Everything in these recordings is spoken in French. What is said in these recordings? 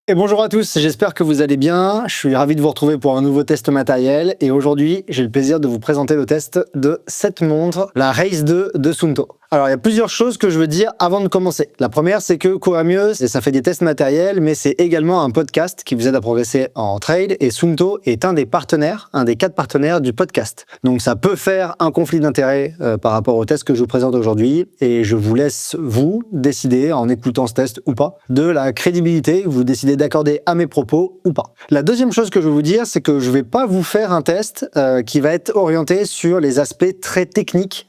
Et bonjour à tous, j'espère que vous allez bien. Je suis ravi de vous retrouver pour un nouveau test matériel et aujourd'hui, j'ai le plaisir de vous présenter le test de cette montre, la Race 2 de Suunto. Alors, il y a plusieurs choses que je veux dire avant de commencer. La première, c'est que Courir ça fait des tests matériels, mais c'est également un podcast qui vous aide à progresser en trail et Suunto est un des 4 partenaires du podcast. Donc, ça peut faire un conflit d'intérêts par rapport au test que je vous présente aujourd'hui et je vous laisse, vous, décider en écoutant ce test ou pas, de la crédibilité que vous décidez d'accorder à mes propos ou pas. La deuxième chose que je veux vous dire, c'est que je vais pas vous faire un test qui va être orienté sur les aspects très techniques,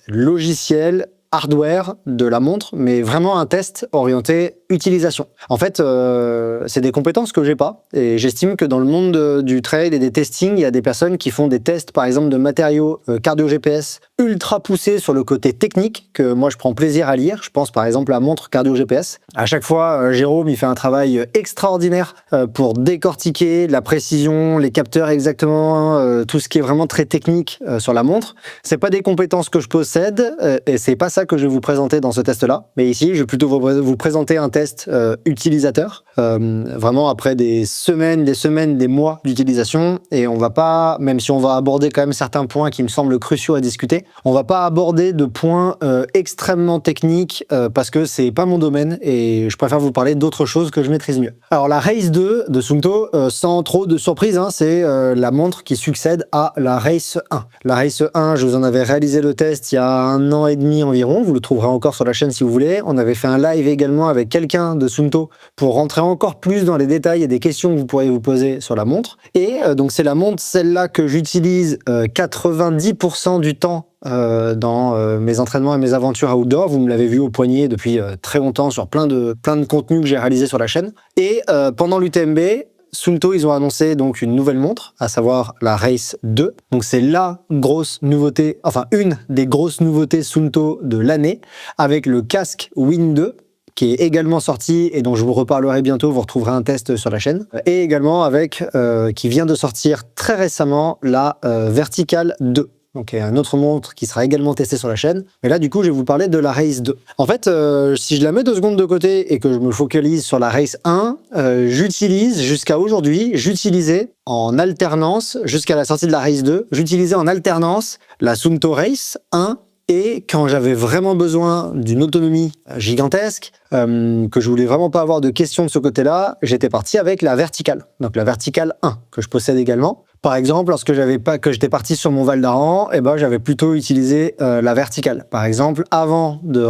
logiciels, hardware de la montre, mais vraiment un test orienté utilisation. En fait, c'est des compétences que j'ai pas et j'estime que dans le monde du trail et des testings, il y a des personnes qui font des tests, par exemple, de matériaux cardio GPS ultra poussés sur le côté technique que moi je prends plaisir à lire. Je pense par exemple à la montre cardio GPS. À chaque fois, Jérôme, il fait un travail extraordinaire pour décortiquer la précision, les capteurs exactement, tout ce qui est vraiment très technique sur la montre. C'est pas des compétences que je possède et c'est pas ça que je vais vous présenter dans ce test-là. Mais ici, je vais plutôt vous présenter un test utilisateur, vraiment après des semaines, des mois d'utilisation. Et on va pas, même si on va aborder quand même certains points qui me semblent cruciaux à discuter, on va pas aborder de points extrêmement techniques parce que c'est pas mon domaine et je préfère vous parler d'autres choses que je maîtrise mieux. Alors la Race 2 de Suunto, sans trop de surprise, c'est la montre qui succède à la Race 1. La Race 1, je vous en avais réalisé le test il y a 1 an et demi environ, vous le trouverez encore sur la chaîne si vous voulez. On avait fait un live également avec quelqu'un de Suunto pour rentrer encore plus dans les détails et des questions que vous pourriez vous poser sur la montre. Et donc c'est la montre, celle-là que j'utilise 90% du temps dans mes entraînements et mes aventures outdoor. Vous me l'avez vu au poignet depuis très longtemps sur plein de contenus que j'ai réalisés sur la chaîne. Et pendant l'UTMB, Suunto, ils ont annoncé donc une nouvelle montre, à savoir la Race 2. Donc c'est la grosse nouveauté, enfin une des grosses nouveautés Suunto de l'année, avec le casque Wind 2, qui est également sorti et dont je vous reparlerai bientôt, vous retrouverez un test sur la chaîne. Et également avec, qui vient de sortir très récemment, la Vertical 2. Donc, il y a une autre montre qui sera également testée sur la chaîne. Mais là, du coup, je vais vous parler de la Race 2. En fait, si je la mets 2 secondes de côté et que je me focalise sur la Race 1, jusqu'à aujourd'hui, j'utilisais en alternance, jusqu'à la sortie de la Race 2, j'utilisais en alternance la Suunto Race 1 et quand j'avais vraiment besoin d'une autonomie gigantesque, que je voulais vraiment pas avoir de questions de ce côté-là, j'étais parti avec la Vertical. Donc la Vertical 1, que je possède également. Par exemple, lorsque j'étais parti sur mon Val d'Aran, j'avais plutôt utilisé la Vertical. Par exemple, avant de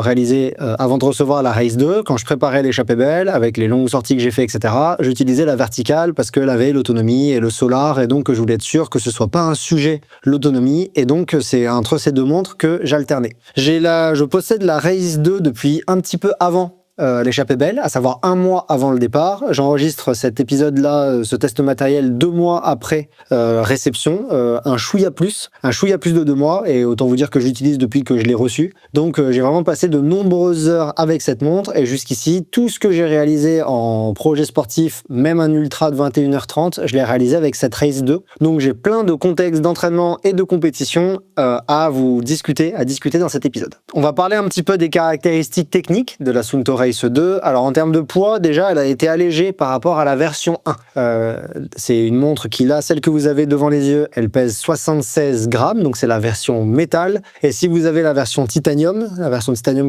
recevoir la Race 2, quand je préparais l'échappée belle, avec les longues sorties que j'ai fait, etc., j'utilisais la Vertical parce qu'elle avait l'autonomie et le solar, et donc je voulais être sûr que ce soit pas un sujet, l'autonomie, et donc c'est entre ces 2 montres que j'alternais. Je possède la Race 2 depuis un petit peu avant l'échappée belle, à savoir 1 mois avant le départ. J'enregistre cet épisode-là, ce test matériel 2 mois après réception, un chouïa plus de 2 mois, et autant vous dire que j'utilise depuis que je l'ai reçu. Donc j'ai vraiment passé de nombreuses heures avec cette montre, et jusqu'ici, tout ce que j'ai réalisé en projet sportif, même un ultra de 21h30, je l'ai réalisé avec cette Race 2. Donc j'ai plein de contextes d'entraînement et de compétition à discuter dans cet épisode. On va parler un petit peu des caractéristiques techniques de la Suunto Race 2. Alors en termes de poids, déjà, elle a été allégée par rapport à la version 1. C'est une montre qui, là, celle que vous avez devant les yeux, elle pèse 76 grammes, donc c'est la version métal. Et si vous avez la version titanium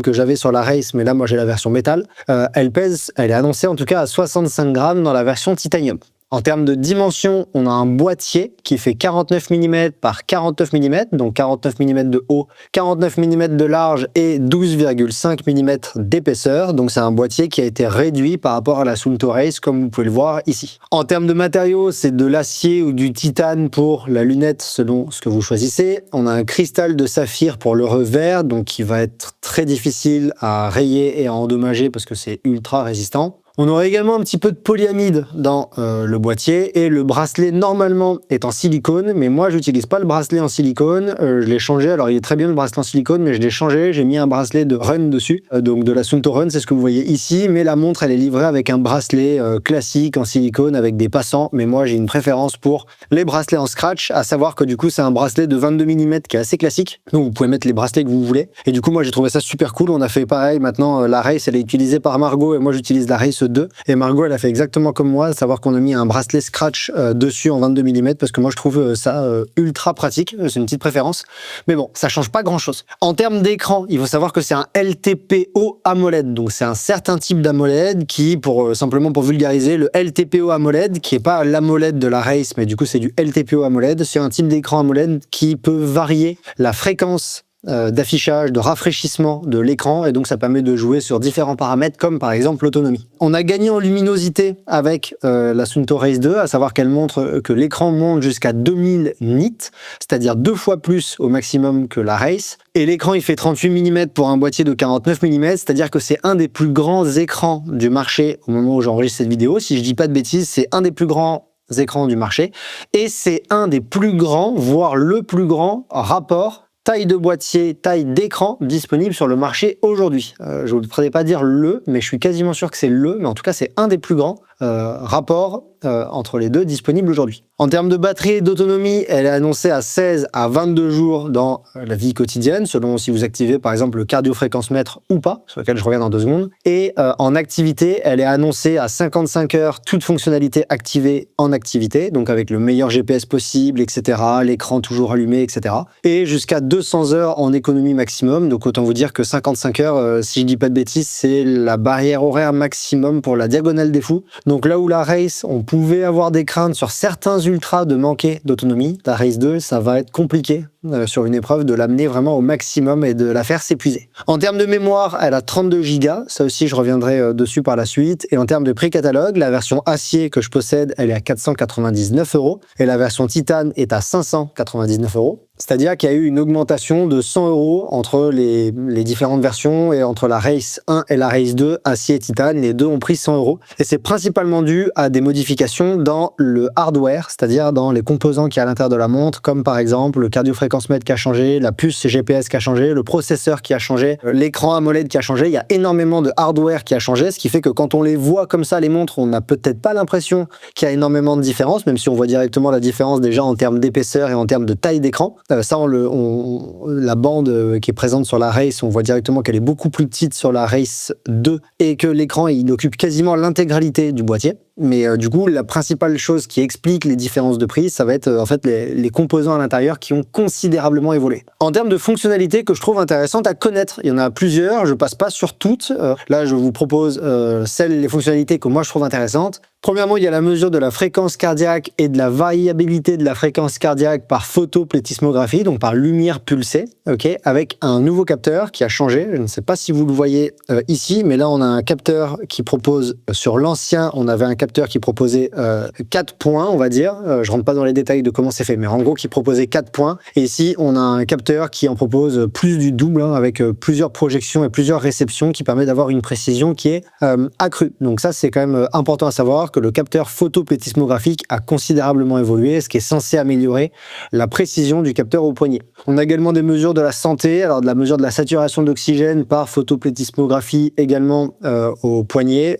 que j'avais sur la Race, mais là, moi, j'ai la version métal, elle est annoncée en tout cas à 65 grammes dans la version titanium. En termes de dimension, on a un boîtier qui fait 49 mm par 49 mm, donc 49 mm de haut, 49 mm de large et 12,5 mm d'épaisseur. Donc c'est un boîtier qui a été réduit par rapport à la Suunto Race, comme vous pouvez le voir ici. En termes de matériaux, c'est de l'acier ou du titane pour la lunette, selon ce que vous choisissez. On a un cristal de saphir pour le revers, donc qui va être très difficile à rayer et à endommager parce que c'est ultra résistant. On aura également un petit peu de polyamide dans le boîtier et le bracelet normalement est en silicone, mais moi j'utilise pas le bracelet en silicone, je l'ai changé. Alors il est très bien le bracelet en silicone, mais je l'ai changé, j'ai mis un bracelet de Run dessus, donc de la Suunto Run, c'est ce que vous voyez ici, mais la montre elle est livrée avec un bracelet classique en silicone avec des passants, mais moi j'ai une préférence pour les bracelets en scratch, à savoir que du coup c'est un bracelet de 22 mm qui est assez classique, donc vous pouvez mettre les bracelets que vous voulez, et du coup moi j'ai trouvé ça super cool. On a fait pareil. Maintenant la Race elle est utilisée par Margot et moi j'utilise la Race 2. Et Margot, elle a fait exactement comme moi, à savoir qu'on a mis un bracelet scratch dessus en 22 mm parce que moi je trouve ça ultra pratique. C'est une petite préférence. Mais bon, ça change pas grand-chose. En termes d'écran, il faut savoir que c'est un LTPO AMOLED. Donc c'est un certain type d'AMOLED qui, simplement pour vulgariser, le LTPO AMOLED, qui est pas l'AMOLED de la Race, mais du coup c'est du LTPO AMOLED, c'est un type d'écran AMOLED qui peut varier la fréquence d'affichage, de rafraîchissement de l'écran, et donc ça permet de jouer sur différents paramètres comme par exemple l'autonomie. On a gagné en luminosité avec la Suunto Race 2, à savoir qu'elle montre que l'écran monte jusqu'à 2000 nits, c'est-à-dire 2 fois plus au maximum que la Race, et l'écran il fait 38 mm pour un boîtier de 49 mm, c'est-à-dire que c'est un des plus grands écrans du marché au moment où j'enregistre cette vidéo. Si je dis pas de bêtises, c'est un des plus grands écrans du marché, et c'est un des plus grands, voire le plus grand rapport taille de boîtier, taille d'écran disponible sur le marché aujourd'hui. Je ne voudrais pas dire mais je suis quasiment sûr que c'est mais en tout cas c'est un des plus grands rapports entre les deux disponibles aujourd'hui. En termes de batterie et d'autonomie, elle est annoncée à 16 à 22 jours dans la vie quotidienne, selon si vous activez par exemple le cardio-fréquence-mètre ou pas, sur lequel je reviens dans 2 secondes. Et en activité, elle est annoncée à 55 heures, toute fonctionnalité activée en activité, donc avec le meilleur GPS possible, etc., l'écran toujours allumé, etc. Et jusqu'à 200 heures en économie maximum, donc autant vous dire que 55 heures, si je dis pas de bêtises, c'est la barrière horaire maximum pour la diagonale des fous. Donc là où la Race, on pouvait avoir des craintes sur certains ultras de manquer d'autonomie, la Race 2, ça va être compliqué sur une épreuve de l'amener vraiment au maximum et de la faire s'épuiser. En termes de mémoire, elle a 32 Go, ça aussi je reviendrai dessus par la suite. Et en termes de prix catalogue, la version acier que je possède, elle est à 499 € et la version titane est à 599 €. C'est-à-dire qu'il y a eu une augmentation de 100 € entre les différentes versions, et entre la Race 1 et la Race 2, acier et titane, les deux ont pris 100 €. Et c'est principalement dû à des modifications dans le hardware, c'est-à-dire dans les composants qui y a à l'intérieur de la montre, comme par exemple le cardio-fréquence-mètre qui a changé, la puce GPS qui a changé, le processeur qui a changé, l'écran AMOLED qui a changé. Il y a énormément de hardware qui a changé, ce qui fait que quand on les voit comme ça, les montres, on n'a peut-être pas l'impression qu'il y a énormément de différence, même si on voit directement la différence déjà en termes d'épaisseur et en termes de taille d'écran. Ça, la bande qui est présente sur la Race, on voit directement qu'elle est beaucoup plus petite sur la Race 2 et que l'écran, il occupe quasiment l'intégralité du boîtier. Mais du coup, la principale chose qui explique les différences de prix, ça va être en fait les composants à l'intérieur qui ont considérablement évolué. En termes de fonctionnalités que je trouve intéressantes à connaître, il y en a plusieurs, je passe pas sur toutes. Là, je vous propose les fonctionnalités que moi je trouve intéressantes. Premièrement, il y a la mesure de la fréquence cardiaque et de la variabilité de la fréquence cardiaque par photoplétismographie, donc par lumière pulsée, avec un nouveau capteur qui a changé. Je ne sais pas si vous le voyez ici, mais là on a un capteur qui propose, sur l'ancien, on avait un capteur qui proposait 4 points, on va dire. Je rentre pas dans les détails de comment c'est fait, mais en gros qui proposait 4 points. Et ici, on a un capteur qui en propose plus du double, avec plusieurs projections et plusieurs réceptions, qui permet d'avoir une précision qui est accrue. Donc ça, c'est quand même important à savoir, que le capteur photoplétismographique a considérablement évolué, ce qui est censé améliorer la précision du capteur au poignet. On a également des mesures de la santé, alors de la mesure de la saturation d'oxygène par photoplétismographie également au poignet.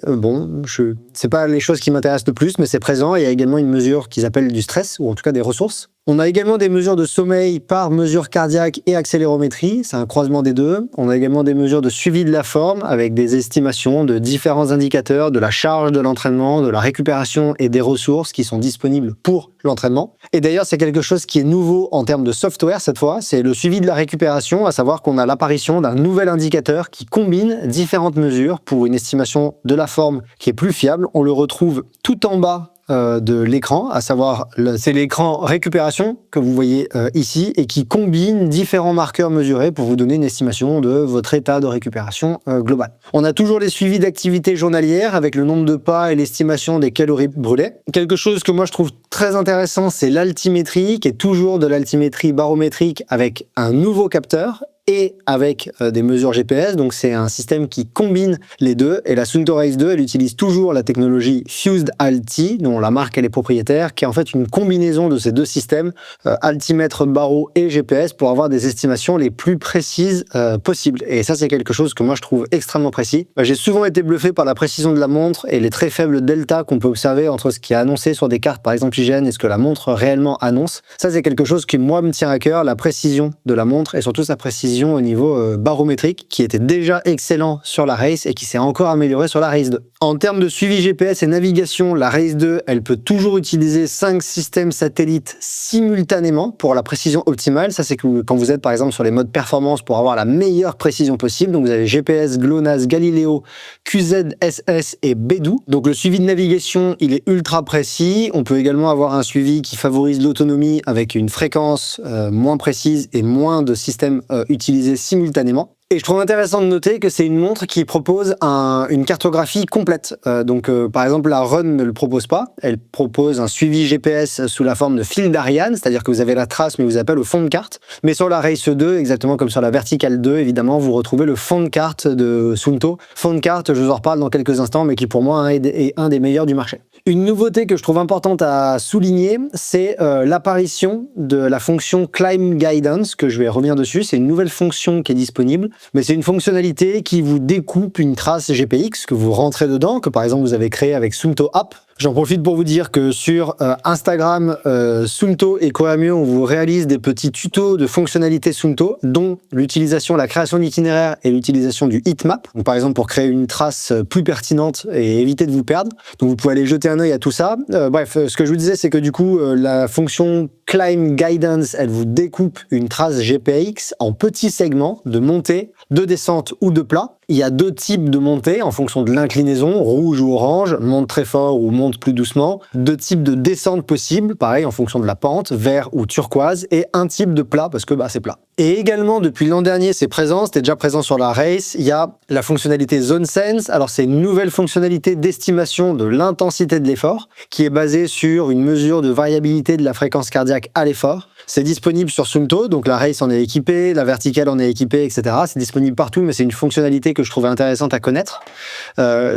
C'est pas les choses qui m'intéressent le plus, mais c'est présent. Il y a également une mesure qu'ils appellent du stress, ou en tout cas des ressources. On a également des mesures de sommeil par mesure cardiaque et accélérométrie, c'est un croisement des deux. On a également des mesures de suivi de la forme avec des estimations de différents indicateurs de la charge de l'entraînement, de la récupération et des ressources qui sont disponibles pour l'entraînement. Et d'ailleurs, c'est quelque chose qui est nouveau en termes de software cette fois, c'est le suivi de la récupération, à savoir qu'on a l'apparition d'un nouvel indicateur qui combine différentes mesures pour une estimation de la forme qui est plus fiable. On le retrouve tout en bas de l'écran, à savoir c'est l'écran récupération que vous voyez ici, et qui combine différents marqueurs mesurés pour vous donner une estimation de votre état de récupération global. On a toujours les suivis d'activité journalière avec le nombre de pas et l'estimation des calories brûlées. Quelque chose que moi je trouve très intéressant, c'est l'altimétrie, qui est toujours de l'altimétrie barométrique avec un nouveau capteur et avec des mesures GPS, donc c'est un système qui combine les deux, et la Suunto Race 2, elle utilise toujours la technologie Fused Alti, dont la marque elle est propriétaire, qui est en fait une combinaison de ces deux systèmes, altimètre baro et GPS, pour avoir des estimations les plus précises possibles. Et ça, c'est quelque chose que moi je trouve extrêmement précis. J'ai souvent été bluffé par la précision de la montre et les très faibles deltas qu'on peut observer entre ce qui est annoncé sur des cartes, par exemple IGN, et ce que la montre réellement annonce. Ça, c'est quelque chose qui moi me tient à cœur, la précision de la montre, et surtout sa précision précision au niveau barométrique, qui était déjà excellent sur la Race et qui s'est encore amélioré sur la Race 2. En termes de suivi GPS et navigation, la Race 2, elle peut toujours utiliser 5 systèmes satellites simultanément pour la précision optimale. Ça, c'est que quand vous êtes par exemple sur les modes performance pour avoir la meilleure précision possible. Donc vous avez GPS, GLONASS, Galileo, QZSS et Beidou. Donc le suivi de navigation, il est ultra précis. On peut également avoir un suivi qui favorise l'autonomie avec une fréquence moins précise et moins de systèmes utilisés simultanément. Et je trouve intéressant de noter que c'est une montre qui propose une cartographie complète. Par exemple, la Run ne le propose pas. Elle propose un suivi GPS sous la forme de fil d'Ariane, c'est-à-dire que vous avez la trace, mais vous appelez le fond de carte. Mais sur la Race 2, exactement comme sur la Vertical 2, évidemment, vous retrouvez le fond de carte de Suunto. Fond de carte, je vous en reparle dans quelques instants, mais qui pour moi est un des meilleurs du marché. Une nouveauté que je trouve importante à souligner, c'est l'apparition de la fonction Climb Guidance, que je vais revenir dessus. C'est une nouvelle fonction qui est disponible, mais c'est une fonctionnalité qui vous découpe une trace GPX que vous rentrez dedans, que par exemple vous avez créé avec Suunto App. J'en profite pour vous dire que sur Instagram, Suunto et Koamio, on vous réalise des petits tutos de fonctionnalités Suunto, dont l'utilisation, la création d'itinéraires et l'utilisation du heatmap. Donc, par exemple, pour créer une trace plus pertinente et éviter de vous perdre. Donc, vous pouvez aller jeter un œil à tout ça. Bref, ce que je vous disais, c'est que du coup, la fonction Climb Guidance, elle vous découpe une trace GPX en petits segments de montée, de descente ou de plat. Il y a 2 types de montées en fonction de l'inclinaison, rouge ou orange, monte très fort ou monte plus doucement. 2 types de descente possibles, pareil en fonction de la pente, vert ou turquoise, et un type de plat parce que c'est plat. Et également, depuis l'an dernier, c'est présent, c'était déjà présent sur la Race, il y a la fonctionnalité Zone Sense. Alors, c'est une nouvelle fonctionnalité d'estimation de l'intensité de l'effort qui est basée sur une mesure de variabilité de la fréquence cardiaque à l'effort. C'est disponible sur Suunto, donc la Race en est équipée, la Vertical en est équipée, etc. C'est disponible partout, mais c'est une fonctionnalité que je trouvais intéressante à connaître.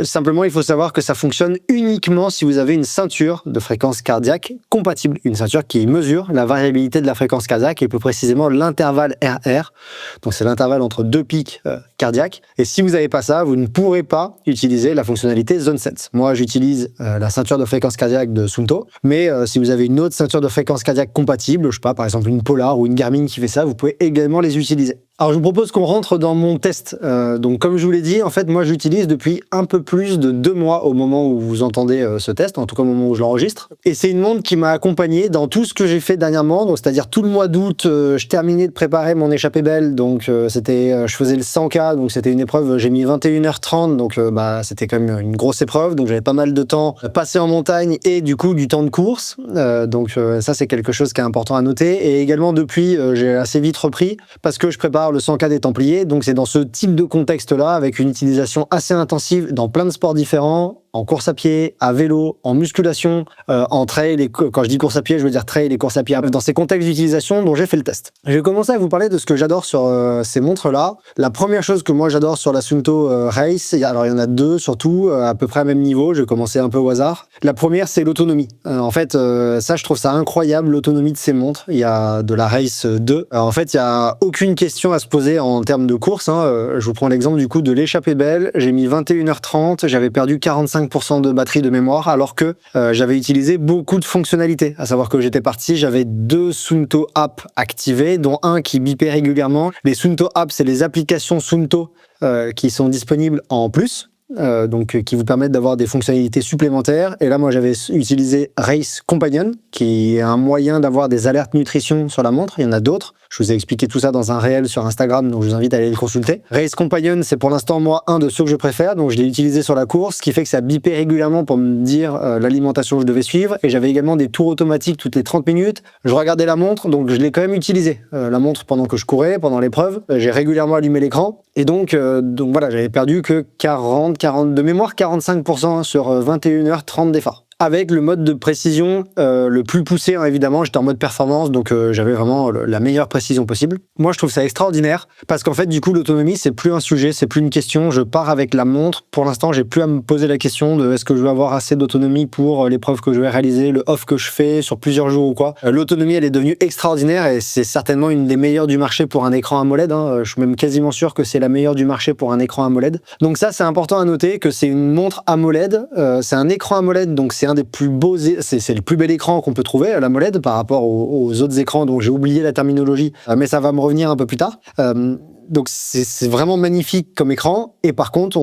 Simplement, il faut savoir que ça fonctionne uniquement si vous avez une ceinture de fréquence cardiaque compatible. Une ceinture qui mesure la variabilité de la fréquence cardiaque et plus précisément l'intervalle RR. Donc, c'est l'intervalle entre 2 pics cardiaques. Et si vous n'avez pas ça, vous ne pourrez pas utiliser la fonctionnalité Zone Sense. Moi, j'utilise la ceinture de fréquence cardiaque de Suunto, mais si vous avez une autre ceinture de fréquence cardiaque compatible, je sais pas, par exemple une Polar ou une Garmin qui fait ça, vous pouvez également les utiliser. Alors, je vous propose qu'on rentre dans mon test. Donc, comme je vous l'ai dit, en fait, moi, j'utilise depuis un peu plus de 2 mois au moment où vous entendez ce test, en tout cas au moment où je l'enregistre. Et c'est une montre qui m'a accompagné dans tout ce que j'ai fait dernièrement. Donc, c'est-à-dire tout le mois d'août, je terminais de préparer mon échappée belle. Donc, je faisais le 100K. Donc, c'était une épreuve, j'ai mis 21h30. Donc, c'était quand même une grosse épreuve. Donc, j'avais pas mal de temps passé en montagne et du coup, du temps de course. Ça, c'est quelque chose qui est important à noter. Et également, depuis, j'ai assez vite repris parce que je prépare le 100K des Templiers, donc c'est dans ce type de contexte-là, avec une utilisation assez intensive dans plein de sports différents, en course à pied, à vélo, en musculation, en trail, et quand je dis course à pied, je veux dire trail et course à pied, dans ces contextes d'utilisation dont j'ai fait le test. Je vais commencer à vous parler de ce que j'adore sur ces montres-là. La première chose que moi j'adore sur la Suunto Race, alors il y en a 2 surtout, à peu près à même niveau, je vais commencer un peu au hasard. La première, c'est l'autonomie. En fait, ça je trouve ça incroyable, l'autonomie de ces montres. Il y a de la Race 2. Alors, en fait, il n'y a aucune question à se poser en termes de course. Je vous prends l'exemple du coup de l'échappée belle. J'ai mis 21h30, j'avais perdu 45% de batterie de mémoire, alors que j'avais utilisé beaucoup de fonctionnalités. À savoir que j'étais parti, j'avais 2 Suunto App activés, dont un qui bipait régulièrement. Les Suunto App, c'est les applications Suunto qui sont disponibles en plus. Qui vous permettent d'avoir des fonctionnalités supplémentaires. Et là, moi, j'avais utilisé Race Companion, qui est un moyen d'avoir des alertes nutrition sur la montre. Il y en a d'autres. Je vous ai expliqué tout ça dans un réel sur Instagram, donc je vous invite à aller le consulter. Race Companion, c'est pour l'instant, moi, un de ceux que je préfère. Donc, je l'ai utilisé sur la course, ce qui fait que ça bipait régulièrement pour me dire l'alimentation que je devais suivre. Et j'avais également des tours automatiques toutes les 30 minutes. Je regardais la montre, donc je l'ai quand même utilisé. La montre pendant que je courais, pendant l'épreuve. J'ai régulièrement allumé l'écran. Et donc voilà, j'avais perdu que 40 de mémoire, 45% sur 21h30 d'effort. Avec le mode de précision le plus poussé, évidemment, j'étais en mode performance, donc j'avais vraiment la meilleure précision possible. Moi, je trouve ça extraordinaire, parce qu'en fait, du coup, l'autonomie, c'est plus un sujet, c'est plus une question. Je pars avec la montre. Pour l'instant, j'ai plus à me poser la question de est-ce que je vais avoir assez d'autonomie pour l'épreuve que je vais réaliser, le off que je fais sur plusieurs jours ou quoi. L'autonomie, elle est devenue extraordinaire, et c'est certainement une des meilleures du marché pour un écran AMOLED. Je suis même quasiment sûr que c'est la meilleure du marché pour un écran AMOLED. Donc ça, c'est important à noter que c'est une montre AMOLED, c'est un écran AMOLED, donc c'est un des plus beaux, c'est le plus bel écran qu'on peut trouver, la MOLED, par rapport aux autres écrans, dont j'ai oublié la terminologie, mais ça va me revenir un peu plus tard. Donc c'est vraiment magnifique comme écran, et par contre,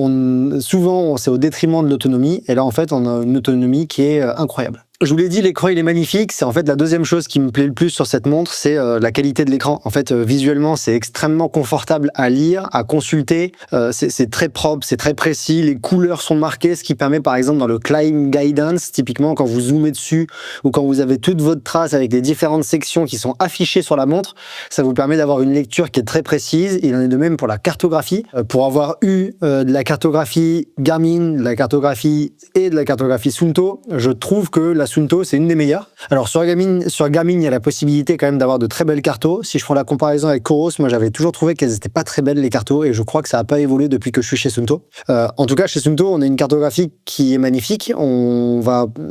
souvent c'est au détriment de l'autonomie, et là en fait on a une autonomie qui est incroyable. Je vous l'ai dit, l'écran il est magnifique. C'est en fait la deuxième chose qui me plaît le plus sur cette montre, c'est la qualité de l'écran. En fait, visuellement, c'est extrêmement confortable à lire, à consulter. C'est très propre, c'est très précis. Les couleurs sont marquées, ce qui permet, par exemple, dans le Climb Guidance, typiquement quand vous zoomez dessus ou quand vous avez toute votre trace avec les différentes sections qui sont affichées sur la montre, ça vous permet d'avoir une lecture qui est très précise. Il en est de même pour la cartographie. Pour avoir eu de la cartographie Garmin, de la cartographie et de la cartographie Suunto, je trouve que la Suunto, c'est une des meilleures. Alors sur Garmin, il y a la possibilité quand même d'avoir de très belles cartos. Si je prends la comparaison avec Coros, moi j'avais toujours trouvé qu'elles n'étaient pas très belles les cartos, et je crois que ça n'a pas évolué depuis que je suis chez Suunto. En tout cas, chez Suunto, on a une cartographie qui est magnifique.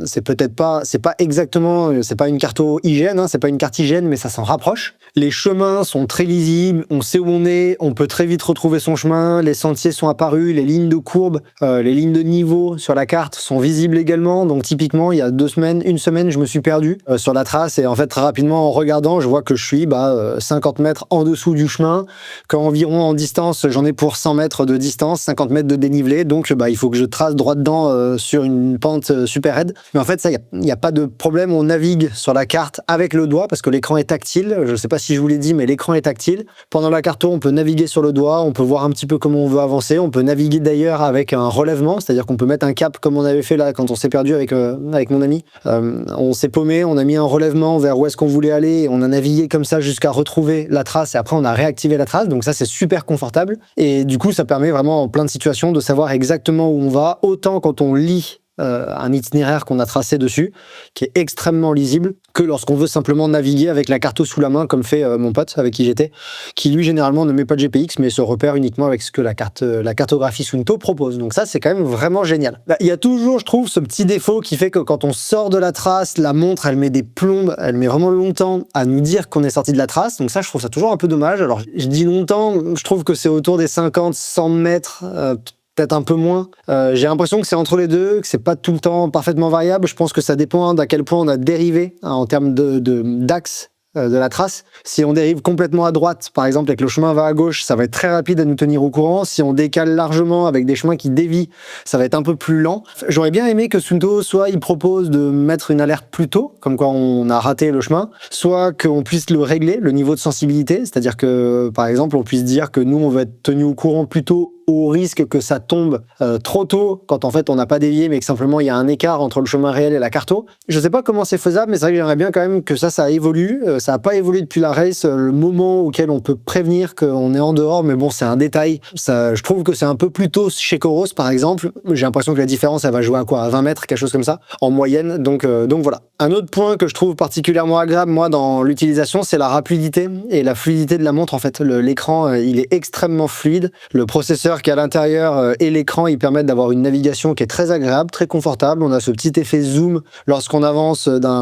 C'est pas exactement, c'est pas une carto hygiène, c'est pas une carte hygiène, mais ça s'en rapproche. Les chemins sont très lisibles, on sait où on est, on peut très vite retrouver son chemin, les sentiers sont apparus, les lignes de courbe, les lignes de niveau sur la carte sont visibles également. Donc typiquement, il y a une semaine, je me suis perdu sur la trace, et en fait très rapidement en regardant, je vois que je suis 50 mètres en dessous du chemin, qu'environ en distance, j'en ai pour 100 mètres de distance, 50 mètres de dénivelé, donc il faut que je trace droit dedans sur une pente super raide. Mais en fait ça, il n'y a pas de problème, on navigue sur la carte avec le doigt parce que l'écran est tactile. Je ne sais pas si je vous l'ai dit, mais l'écran est tactile. Pendant la carto, on peut naviguer sur le doigt, on peut voir un petit peu comment on veut avancer, on peut naviguer d'ailleurs avec un relèvement, c'est-à-dire qu'on peut mettre un cap comme on avait fait là quand on s'est perdu avec mon ami. On s'est paumé, on a mis un relèvement vers où est-ce qu'on voulait aller, et on a navigué comme ça jusqu'à retrouver la trace, et après on a réactivé la trace, donc ça c'est super confortable, et du coup ça permet vraiment en plein de situations de savoir exactement où on va, autant quand on lit un itinéraire qu'on a tracé dessus, qui est extrêmement lisible, que lorsqu'on veut simplement naviguer avec la carto sous la main, comme fait mon pote avec qui j'étais, qui lui généralement ne met pas de GPX, mais se repère uniquement avec ce que la cartographie Suunto propose. Donc ça, c'est quand même vraiment génial. Il y a toujours, je trouve, ce petit défaut qui fait que quand on sort de la trace, la montre, elle met des plombes, elle met vraiment longtemps à nous dire qu'on est sorti de la trace. Donc ça, je trouve ça toujours un peu dommage. Alors, je dis longtemps, je trouve que c'est autour des 50, 100 mètres, peut-être un peu moins. J'ai l'impression que c'est entre les deux, que c'est pas tout le temps parfaitement variable. Je pense que ça dépend d'à quel point on a dérivé en termes d'axe de la trace. Si on dérive complètement à droite, par exemple, et que le chemin va à gauche, ça va être très rapide à nous tenir au courant. Si on décale largement avec des chemins qui dévient, ça va être un peu plus lent. J'aurais bien aimé que Suunto, soit il propose de mettre une alerte plus tôt, comme quoi on a raté le chemin, soit qu'on puisse le régler, le niveau de sensibilité, c'est-à-dire que, par exemple, on puisse dire que nous, on va être tenu au courant plus tôt, au risque que ça tombe trop tôt, quand en fait on n'a pas dévié, mais que simplement il y a un écart entre le chemin réel et la carto. Je sais pas comment c'est faisable, mais c'est vrai que j'aimerais bien quand même que ça évolue. Ça n'a pas évolué depuis la race, le moment auquel on peut prévenir qu'on est en dehors, mais bon, c'est un détail. Je trouve que c'est un peu plus tôt chez Coros, par exemple. J'ai l'impression que la différence, elle va jouer à quoi? À 20 mètres, quelque chose comme ça, en moyenne. Donc voilà. Un autre point que je trouve particulièrement agréable, moi, dans l'utilisation, c'est la rapidité et la fluidité de la montre. En fait, l'écran, il est extrêmement fluide. Le processeur qui est à l'intérieur et l'écran, ils permettent d'avoir une navigation qui est très agréable, très confortable. On a ce petit effet zoom lorsqu'on avance d'un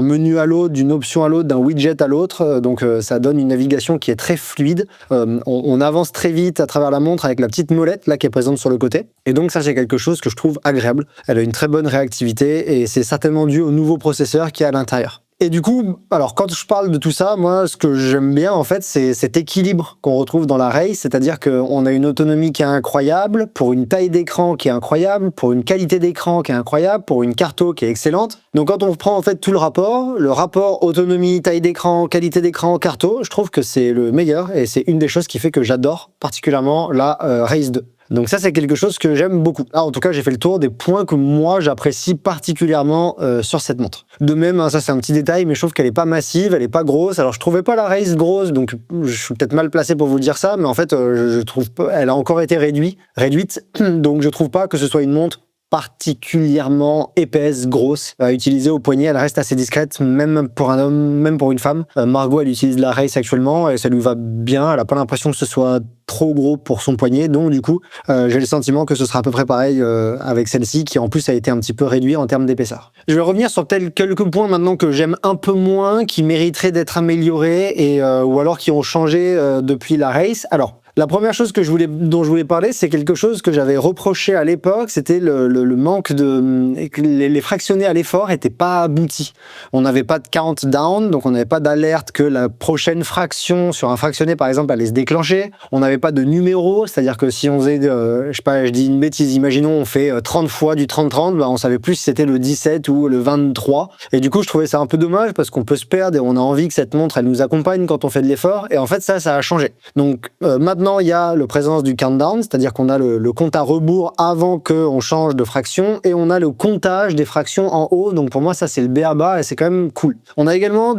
menu à l'autre, d'une option à l'autre, d'un widget à l'autre. Donc ça donne une navigation qui est très fluide. On avance très vite à travers la montre avec la petite molette là qui est présente sur le côté. Et donc ça, c'est quelque chose que je trouve agréable. Elle a une très bonne réactivité et c'est certainement dû au nouveau processeur qui est à l'intérieur. Et du coup, alors quand je parle de tout ça, moi, ce que j'aime bien, en fait, c'est cet équilibre qu'on retrouve dans la race, c'est-à-dire qu'on a une autonomie qui est incroyable, pour une taille d'écran qui est incroyable, pour une qualité d'écran qui est incroyable, pour une carto qui est excellente. Donc quand on prend en fait tout le rapport autonomie, taille d'écran, qualité d'écran, carto, je trouve que c'est le meilleur et c'est une des choses qui fait que j'adore particulièrement la Race 2. Donc ça, c'est quelque chose que j'aime beaucoup. Là, en tout cas, j'ai fait le tour des points que moi, j'apprécie particulièrement sur cette montre. De même, ça c'est un petit détail, mais je trouve qu'elle est pas massive, elle est pas grosse. Alors, je trouvais pas la Race grosse, donc je suis peut-être mal placé pour vous dire ça, mais en fait, je trouve pas, elle a encore été réduite, donc je trouve pas que ce soit une montre particulièrement épaisse, grosse, à utiliser au poignet. Elle reste assez discrète, même pour un homme, même pour une femme. Margot, elle utilise la Race actuellement et ça lui va bien. Elle a pas l'impression que ce soit trop gros pour son poignet, donc du coup, j'ai le sentiment que ce sera à peu près pareil avec celle-ci, qui en plus a été un petit peu réduite en termes d'épaisseur. Je vais revenir sur quelques points maintenant que j'aime un peu moins, qui mériteraient d'être améliorés ou alors qui ont changé depuis la Race. Alors, La première chose dont je voulais parler, c'est quelque chose que j'avais reproché à l'époque, c'était le manque de... Les fractionnés à l'effort n'étaient pas aboutis. On n'avait pas de countdown, donc on n'avait pas d'alerte que la prochaine fraction sur un fractionné, par exemple, allait se déclencher. On n'avait pas de numéro, c'est-à-dire que si on faisait, je sais pas, je dis une bêtise, imaginons on fait 30 fois du 30-30, bah on savait plus si c'était le 17 ou le 23. Et du coup, je trouvais ça un peu dommage parce qu'on peut se perdre et on a envie que cette montre, elle nous accompagne quand on fait de l'effort. Et en fait, ça a changé. Donc maintenant, il y a la présence du countdown, c'est-à-dire qu'on a le compte à rebours avant qu'on change de fraction et on a le comptage des fractions en haut. Donc pour moi, ça c'est le b.a.-ba et c'est quand même cool. On a également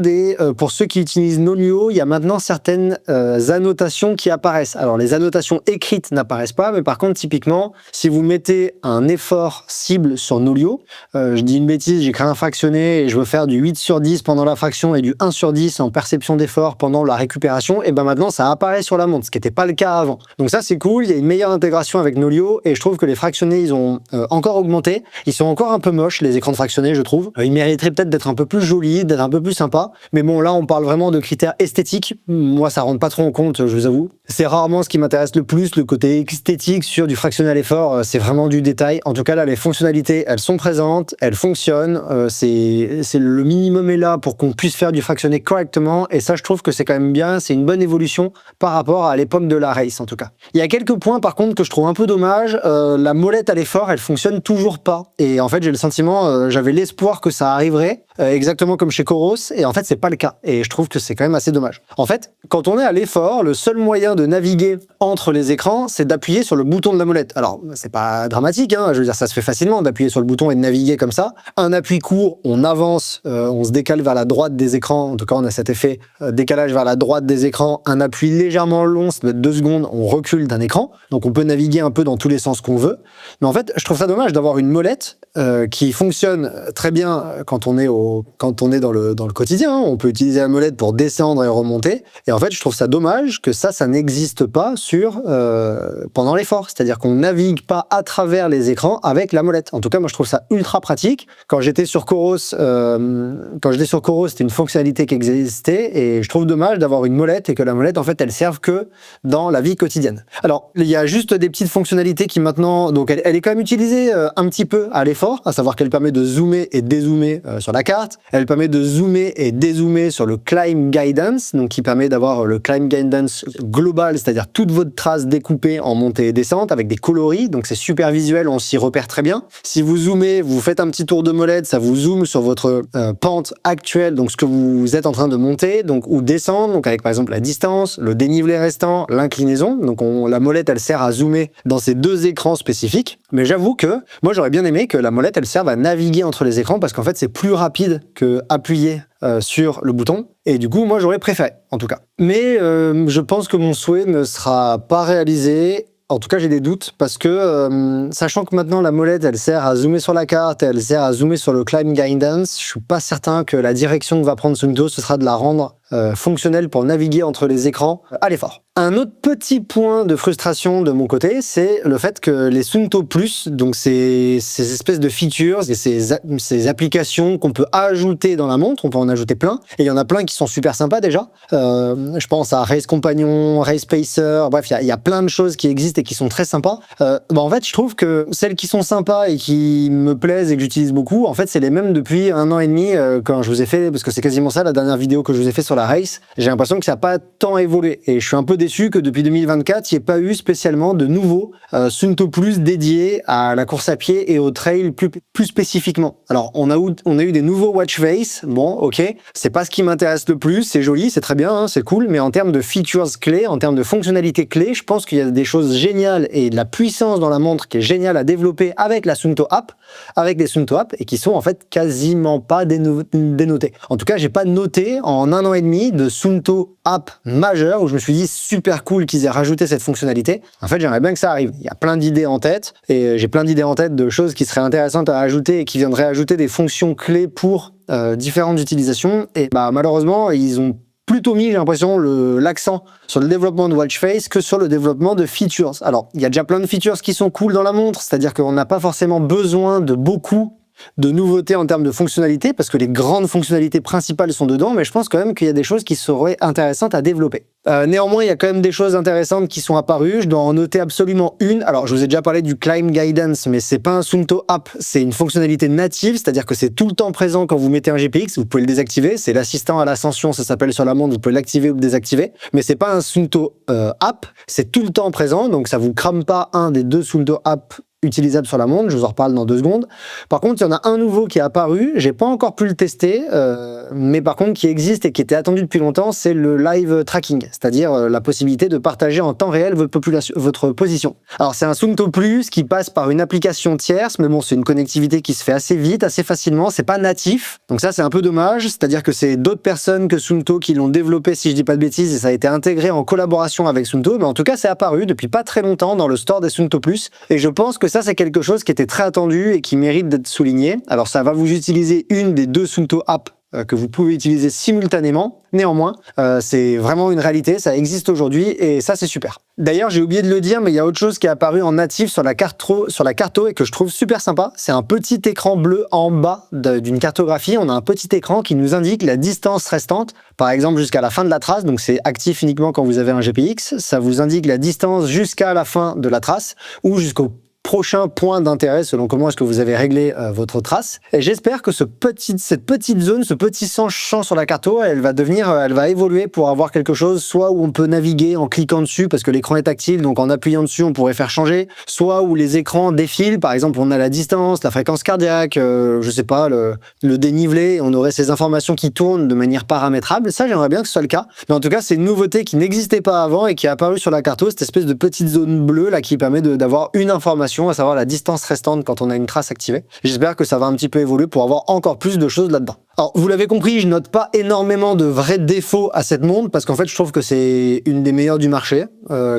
pour ceux qui utilisent Nolio, il y a maintenant certaines annotations qui apparaissent. Alors les annotations écrites n'apparaissent pas, mais par contre typiquement, si vous mettez un effort cible sur Nolio, je dis une bêtise, j'ai créé un fractionné et je veux faire du 8/10 pendant la fraction et du 1/10 en perception d'effort pendant la récupération, et ben maintenant ça apparaît sur la montre, ce qui n'était pas le cas avant. Donc ça c'est cool, il y a une meilleure intégration avec Nolio et je trouve que les fractionnés ils ont encore augmenté. Ils sont encore un peu moches les écrans de fractionnés, je trouve. Ils mériteraient peut-être d'être un peu plus jolis, d'être un peu plus sympas. Mais bon, là on parle vraiment de critères esthétiques. Moi ça rentre pas trop en compte, je vous avoue. C'est rarement ce qui m'intéresse le plus, le côté esthétique sur du fractionné à l'effort, c'est vraiment du détail. En tout cas là les fonctionnalités elles sont présentes, elles fonctionnent, c'est le minimum est là pour qu'on puisse faire du fractionné correctement et ça je trouve que c'est quand même bien, c'est une bonne évolution par rapport à l'époque de la race en tout cas. Il y a quelques points par contre que je trouve un peu dommage, la molette à l'effort elle fonctionne toujours pas et en fait j'ai le sentiment, j'avais l'espoir que ça arriverait exactement comme chez Coros et en fait c'est pas le cas et je trouve que c'est quand même assez dommage. En fait quand on est à l'effort, le seul moyen de naviguer entre les écrans c'est d'appuyer sur le bouton de la molette. Alors c'est pas dramatique, hein, je veux dire ça se fait facilement d'appuyer sur le bouton et de naviguer comme ça. Un appui court, on avance, on se décale vers la droite des écrans, en tout cas on a cet effet décalage vers la droite des écrans. Un appui légèrement long, ça doit être 2 secondes, on recule d'un écran, donc on peut naviguer un peu dans tous les sens qu'on veut. Mais en fait je trouve ça dommage d'avoir une molette qui fonctionne très bien quand on est dans le quotidien, hein. On peut utiliser la molette pour descendre et remonter. Et en fait, je trouve ça dommage que ça n'existe pas pendant l'effort. C'est-à-dire qu'on navigue pas à travers les écrans avec la molette. En tout cas, moi, je trouve ça ultra pratique. Quand j'étais sur Coros, c'était une fonctionnalité qui existait et je trouve dommage d'avoir une molette et que la molette, en fait, elle serve que dans la vie quotidienne. Alors, il y a juste des petites fonctionnalités qui maintenant, donc elle est quand même utilisée un petit peu à l'effort, à savoir qu'elle permet de zoomer et dézoomer sur la carte. Elle permet de zoomer et dézoomer sur le climb guidance, donc qui permet d'avoir le climb guidance global, c'est-à-dire toute votre trace découpée en montée et descente avec des coloris, donc c'est super visuel, on s'y repère très bien. Si vous zoomez, vous faites un petit tour de molette, ça vous zoome sur votre pente actuelle, donc ce que vous êtes en train de monter, donc ou descendre, donc avec par exemple la distance, le dénivelé restant, l'inclinaison. Donc la molette, elle sert à zoomer dans ces 2 écrans spécifiques. Mais j'avoue que moi j'aurais bien aimé que la molette elle serve à naviguer entre les écrans parce qu'en fait c'est plus rapide que appuyer sur le bouton et du coup moi j'aurais préféré en tout cas. Mais je pense que mon souhait ne sera pas réalisé. En tout cas, j'ai des doutes parce que, sachant que maintenant la molette, elle sert à zoomer sur la carte, elle sert à zoomer sur le climb guidance, je suis pas certain que la direction que va prendre Suunto, ce sera de la rendre fonctionnelle pour naviguer entre les écrans à l'effort. Un autre petit point de frustration de mon côté, c'est le fait que les Suunto Plus, donc ces espèces de features et ces applications qu'on peut ajouter dans la montre, on peut en ajouter plein, et il y en a plein qui sont super sympas déjà. Je pense à Race Companion, Race Pacer, bref, il y a plein de choses qui existent et qui sont très sympas. En fait, je trouve que celles qui sont sympas et qui me plaisent et que j'utilise beaucoup, en fait, c'est les mêmes depuis 1 an et demi quand je vous ai fait, parce que c'est quasiment ça la dernière vidéo que je vous ai fait sur la Race. J'ai l'impression que ça n'a pas tant évolué et je suis un peu déçu que depuis 2024, il n'y ait pas eu spécialement de nouveaux Suunto Plus dédiés à la course à pied et au trail plus spécifiquement. Alors, on a eu des nouveaux watch face, bon, ok, c'est pas ce qui m'intéresse le plus, c'est joli, c'est très bien, hein, c'est cool, mais en termes de features clés, en termes de fonctionnalités clés, je pense qu'il y a des choses géniales et de la puissance dans la montre qui est géniale à développer avec la Suunto App, avec les Suunto App, et qui sont en fait quasiment pas dénotées. En tout cas, j'ai pas noté en 1 an et demi de Suunto App majeur où je me suis dit super cool qu'ils aient rajouté cette fonctionnalité. En fait, j'aimerais bien que ça arrive. Il y a plein d'idées en tête et j'ai plein d'idées en tête de choses qui seraient intéressantes à ajouter et qui viendraient ajouter des fonctions clés pour différentes utilisations. Et malheureusement, ils ont plutôt mis, j'ai l'impression, l'accent sur le développement de watch face que sur le développement de features. Alors, il y a déjà plein de features qui sont cool dans la montre, c'est-à-dire qu'on n'a pas forcément besoin de beaucoup de nouveautés en termes de fonctionnalités, parce que les grandes fonctionnalités principales sont dedans, mais je pense quand même qu'il y a des choses qui seraient intéressantes à développer. Néanmoins, il y a quand même des choses intéressantes qui sont apparues. Je dois en noter absolument une. Alors, je vous ai déjà parlé du Climb Guidance, mais c'est pas un Suunto app, c'est une fonctionnalité native, c'est-à-dire que c'est tout le temps présent quand vous mettez un GPX. Vous pouvez le désactiver. C'est l'assistant à l'ascension, ça s'appelle sur la montre. Vous pouvez l'activer ou le désactiver. Mais c'est pas un Suunto app, c'est tout le temps présent, donc ça vous crame pas un des deux Suunto app utilisable sur la montre, je vous en reparle dans 2 secondes. Par contre, il y en a un nouveau qui est apparu, j'ai pas encore pu le tester, mais par contre qui existe et qui était attendu depuis longtemps, c'est le live tracking, c'est-à-dire la possibilité de partager en temps réel votre position. Alors c'est un Suunto Plus qui passe par une application tierce, mais bon, c'est une connectivité qui se fait assez vite, assez facilement, c'est pas natif, donc ça c'est un peu dommage, c'est-à-dire que c'est d'autres personnes que Suunto qui l'ont développé, si je dis pas de bêtises, et ça a été intégré en collaboration avec Suunto, mais en tout cas c'est apparu depuis pas très longtemps dans le store des Suunto Plus, et je pense que ça c'est quelque chose qui était très attendu et qui mérite d'être souligné. Alors ça va vous utiliser une des 2 Suunto apps que vous pouvez utiliser simultanément. Néanmoins, c'est vraiment une réalité, ça existe aujourd'hui et ça c'est super. D'ailleurs, j'ai oublié de le dire, mais il y a autre chose qui est apparu en natif sur la Carto et que je trouve super sympa. C'est un petit écran bleu en bas d'une cartographie. On a un petit écran qui nous indique la distance restante, par exemple jusqu'à la fin de la trace. Donc c'est actif uniquement quand vous avez un GPX. Ça vous indique la distance jusqu'à la fin de la trace ou jusqu'au prochain point d'intérêt selon comment est-ce que vous avez réglé votre trace. Et j'espère que cette petite zone, ce petit champ sur la carto, elle va évoluer pour avoir quelque chose, soit où on peut naviguer en cliquant dessus parce que l'écran est tactile, donc en appuyant dessus on pourrait faire changer, soit où les écrans défilent, par exemple on a la distance, la fréquence cardiaque, je sais pas, le dénivelé, on aurait ces informations qui tournent de manière paramétrable. Ça j'aimerais bien que ce soit le cas, mais en tout cas c'est une nouveauté qui n'existait pas avant et qui est apparue sur la carto, cette espèce de petite zone bleue là qui permet d'avoir une information, à savoir la distance restante quand on a une trace activée. J'espère que ça va un petit peu évoluer pour avoir encore plus de choses là-dedans. Alors, vous l'avez compris, je note pas énormément de vrais défauts à cette montre parce qu'en fait, je trouve que c'est une des meilleures du marché,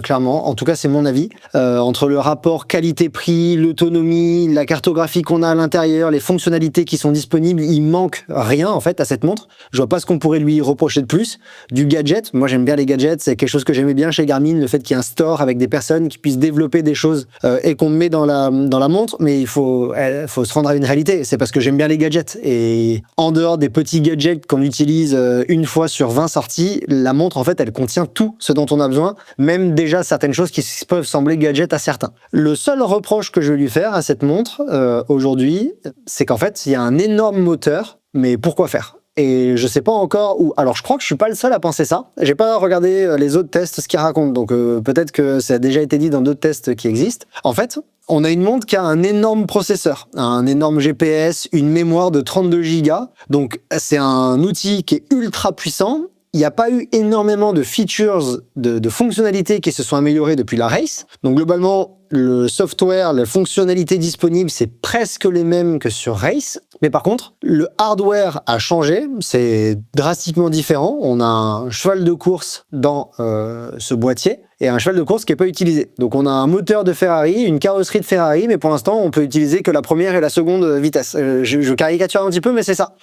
clairement. En tout cas, c'est mon avis. Entre le rapport qualité-prix, l'autonomie, la cartographie qu'on a à l'intérieur, les fonctionnalités qui sont disponibles, il manque rien, en fait, à cette montre. Je vois pas ce qu'on pourrait lui reprocher de plus. Du gadget, moi j'aime bien les gadgets, c'est quelque chose que j'aimais bien chez Garmin, le fait qu'il y ait un store avec des personnes qui puissent développer des choses et qu'on met dans la montre, mais il faut se rendre à une réalité. C'est parce que j'aime bien les gadgets. Et en dehors des petits gadgets qu'on utilise une fois sur 20 sorties, la montre en fait elle contient tout ce dont on a besoin, même déjà certaines choses qui peuvent sembler gadgets à certains. Le seul reproche que je vais lui faire à cette montre aujourd'hui, c'est qu'en fait il y a un énorme moteur, mais pourquoi faire ? Et je sais pas encore où. Alors je crois que je suis pas le seul à penser ça. J'ai pas regardé les autres tests, ce qu'ils racontent, donc peut-être que ça a déjà été dit dans d'autres tests qui existent. En fait, on a une montre qui a un énorme processeur, un énorme GPS, une mémoire de 32 Go. Donc c'est un outil qui est ultra puissant. Il n'y a pas eu énormément de features, de fonctionnalités qui se sont améliorées depuis la Race. Donc globalement, le software, les fonctionnalités disponibles, c'est presque les mêmes que sur Race. Mais par contre, le hardware a changé, c'est drastiquement différent. On a un cheval de course dans ce boîtier et un cheval de course qui n'est pas utilisé. Donc on a un moteur de Ferrari, une carrosserie de Ferrari, mais pour l'instant on peut utiliser que la première et la seconde vitesse. Je caricature un petit peu, mais c'est ça.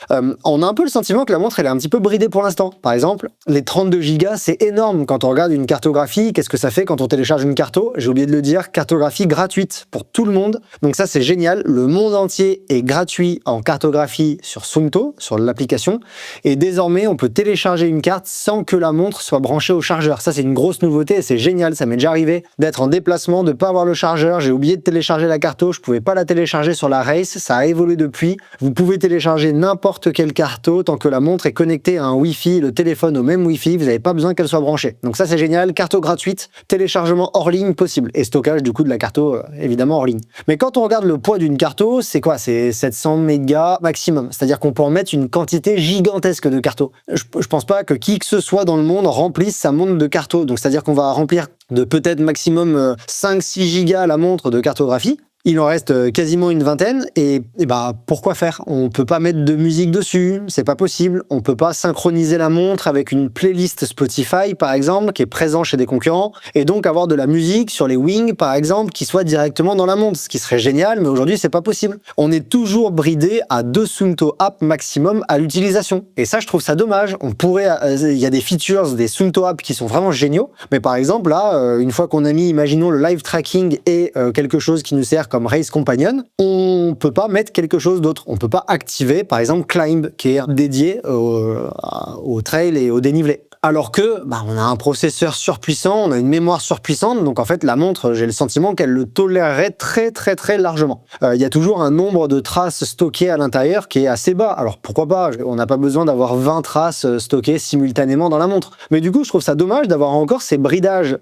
On a un peu le sentiment que la montre elle est un petit peu bridée pour l'instant. Par exemple, les 32 Go, c'est énorme quand on regarde une cartographie. Qu'est-ce que ça fait quand on télécharge une carto? J'ai oublié de le dire, cartographie gratuite pour tout le monde. Donc ça c'est génial. Le monde entier est gratuit en cartographie sur Suunto, sur l'application. Et désormais on peut télécharger une carte sans que la montre soit branchée au chargeur. Ça c'est une grosse nouveauté et c'est génial. Ça m'est déjà arrivé d'être en déplacement, de pas avoir le chargeur. J'ai oublié de télécharger la carto. Je pouvais pas la télécharger sur la Race. Ça a évolué depuis. Vous pouvez télécharger n'importe quelle carto tant que la montre est connectée à un Wi-Fi, le téléphone au même Wi-Fi. Vous n'avez pas besoin qu'elle soit branchée. Donc ça c'est génial. Carto gratuite, téléchargement hors ligne possible et stockage du coup de la carto évidemment hors ligne. Mais quand on regarde le poids d'une carto, c'est quoi? C'est 700 mégas maximum. C'est-à-dire qu'on peut en mettre une quantité gigantesque de carto. Je pense pas que qui que ce soit dans le monde remplisse sa montre de carto. Donc c'est-à-dire qu'on va remplir de peut-être maximum 5-6 gigas la montre de cartographie. Il en reste quasiment une vingtaine et bah pourquoi faire? On peut pas mettre de musique dessus, c'est pas possible. On peut pas synchroniser la montre avec une playlist Spotify par exemple qui est présent chez des concurrents et donc avoir de la musique sur les Wing par exemple qui soit directement dans la montre, ce qui serait génial, mais aujourd'hui c'est pas possible. On est toujours bridé à 2 Suunto apps maximum à l'utilisation et ça je trouve ça dommage. On pourrait, il y a des features des Suunto apps qui sont vraiment géniaux, mais par exemple là, une fois qu'on a mis, imaginons le live tracking et quelque chose qui nous sert comme Race Companion, on peut pas mettre quelque chose d'autre. On peut pas activer, par exemple, Climb, qui est dédié au trail et au dénivelé. Alors que, on a un processeur surpuissant, on a une mémoire surpuissante, donc en fait, la montre, j'ai le sentiment qu'elle le tolérerait très, très, très largement. Il y a toujours un nombre de traces stockées à l'intérieur qui est assez bas. Alors pourquoi pas? On n'a pas besoin d'avoir 20 traces stockées simultanément dans la montre. Mais du coup, je trouve ça dommage d'avoir encore ces bridages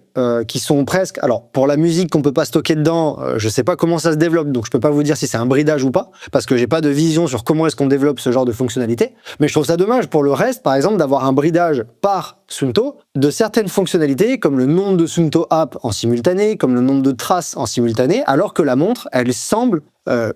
qui sont presque... Alors, pour la musique qu'on peut pas stocker dedans, je sais pas comment ça se développe, donc je peux pas vous dire si c'est un bridage ou pas, parce que j'ai pas de vision sur comment est-ce qu'on développe ce genre de fonctionnalité. Mais je trouve ça dommage pour le reste, par exemple, d'avoir un bridage par Suunto de certaines fonctionnalités, comme le nombre de Suunto App en simultané, comme le nombre de traces en simultané, alors que la montre, elle semble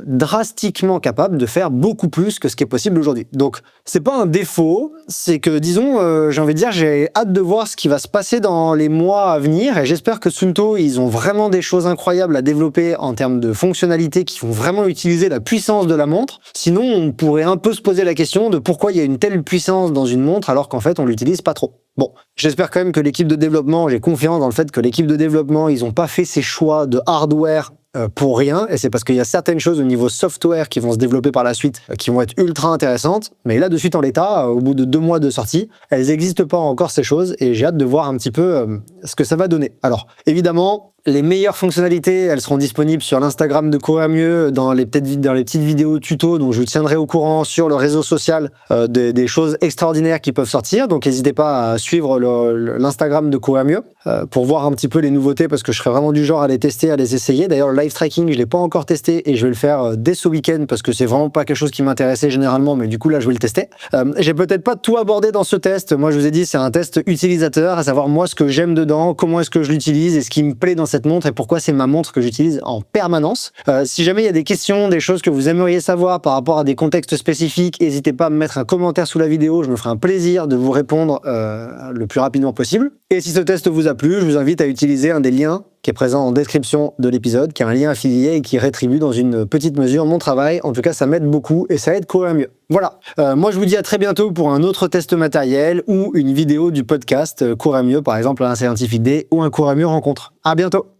drastiquement capable de faire beaucoup plus que ce qui est possible aujourd'hui. Donc, c'est pas un défaut, c'est que, disons, j'ai envie de dire, j'ai hâte de voir ce qui va se passer dans les mois à venir, et j'espère que Suunto, ils ont vraiment des choses incroyables à développer en termes de fonctionnalités qui vont vraiment utiliser la puissance de la montre. Sinon, on pourrait un peu se poser la question de pourquoi il y a une telle puissance dans une montre alors qu'en fait, on l'utilise pas trop. Bon, j'espère quand même que l'équipe de développement, j'ai confiance dans le fait que l'équipe de développement, ils ont pas fait ces choix de hardware pour rien, et c'est parce qu'il y a certaines choses au niveau software qui vont se développer par la suite, qui vont être ultra intéressantes, mais là, de suite en l'état, au bout de 2 mois de sortie, elles n'existent pas encore ces choses, et j'ai hâte de voir un petit peu ce que ça va donner. Alors, évidemment, les meilleures fonctionnalités, elles seront disponibles sur l'Instagram de Courir Mieux, dans les petites vidéos tuto, dont je vous tiendrai au courant sur le réseau social des choses extraordinaires qui peuvent sortir. Donc n'hésitez pas à suivre l'Instagram de Courir Mieux pour voir un petit peu les nouveautés, parce que je serai vraiment du genre à les tester, à les essayer. D'ailleurs, le live tracking, je l'ai pas encore testé et je vais le faire dès ce week-end, parce que c'est vraiment pas quelque chose qui m'intéressait généralement, mais du coup là, je vais le tester. J'ai peut-être pas tout abordé dans ce test. Moi, je vous ai dit, c'est un test utilisateur, à savoir moi ce que j'aime dedans, comment est-ce que je l'utilise et ce qui me plaît dans cette montre et pourquoi c'est ma montre que j'utilise en permanence. Si jamais il y a des questions, des choses que vous aimeriez savoir par rapport à des contextes spécifiques, n'hésitez pas à me mettre un commentaire sous la vidéo, je me ferai un plaisir de vous répondre le plus rapidement possible. Et si ce test vous a plu, je vous invite à utiliser un des liens qui est présent en description de l'épisode, qui est un lien affilié et qui rétribue dans une petite mesure mon travail. En tout cas, ça m'aide beaucoup et ça aide Courir Mieux. Voilà. Moi, je vous dis à très bientôt pour un autre test matériel ou une vidéo du podcast Courir Mieux, par exemple un Scientific Day ou un Courir Mieux rencontre. À bientôt.